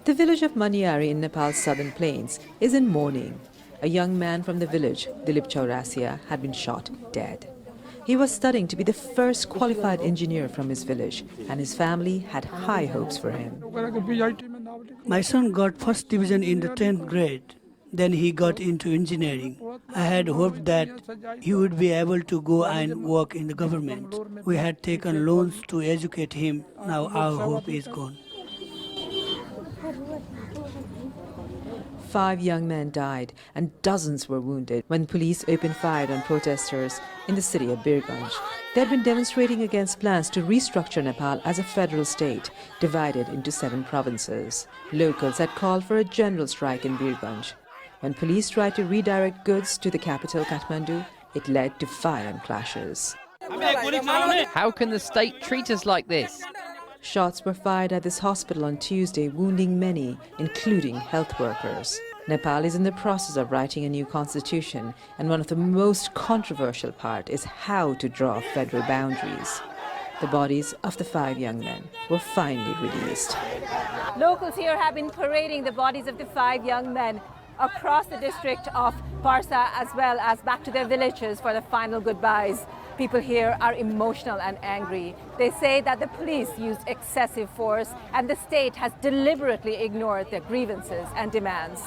The village of Maniari in Nepal's southern plains is in mourning. A young man from the village, Dilip Chaurasia, had been shot dead. He was studying to be the first qualified engineer from his village, and his family had high hopes for him. My son got first division in the 10th grade. Then he got into engineering. I had hoped that he would be able to go and work in the government. We had taken loans to educate him. Now our hope is gone. 5 young men died and dozens were wounded when police opened fire on protesters in the city of Birganj. They had been demonstrating against plans to restructure Nepal as a federal state, divided into 7 provinces. Locals had called for a general strike in Birganj. When police tried to redirect goods to the capital, Kathmandu, it led to violent clashes. How can the state treat us like this? Shots were fired at this hospital on Tuesday, wounding many, including health workers. Nepal is in the process of writing a new constitution, and one of the most controversial parts is how to draw federal boundaries. The bodies of the 5 young men were finally released. Locals here have been parading the bodies of the 5 young men across the district of Parsa as well as back to their villages for the final goodbyes. People here are emotional and angry. They say that the police used excessive force and the state has deliberately ignored their grievances and demands.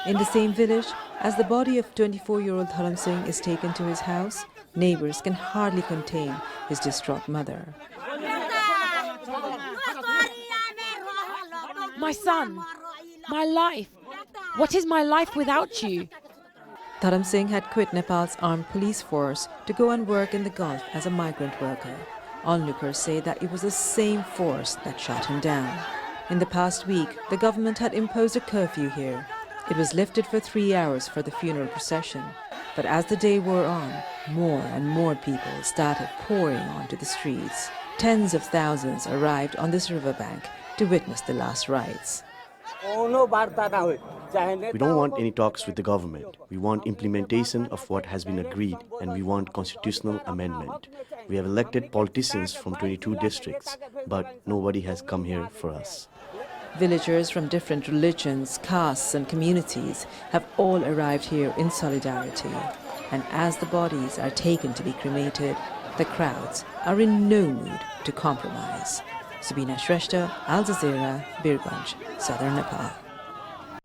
In the same village, as the body of 24-year-old Dharam Singh is taken to his house, neighbors can hardly contain his distraught mother. My son, my life. What is my life without you? Dharam Singh had quit Nepal's armed police force to go and work in the Gulf as a migrant worker. Onlookers say that it was the same force that shot him down. In the past week, the government had imposed a curfew here. It was lifted for 3 hours for the funeral procession. But as the day wore on, more and more people started pouring onto the streets. Tens of thousands arrived on this riverbank to witness the last rites. We don't want any talks with the government. We want implementation of what has been agreed, and we want constitutional amendment. We have elected politicians from 22 districts, but nobody has come here for us. Villagers from different religions, castes and communities have all arrived here in solidarity. And as the bodies are taken to be cremated, the crowds are in no mood to compromise. Sabina Shrestha, Al Jazeera, Birganj, Southern Nepal.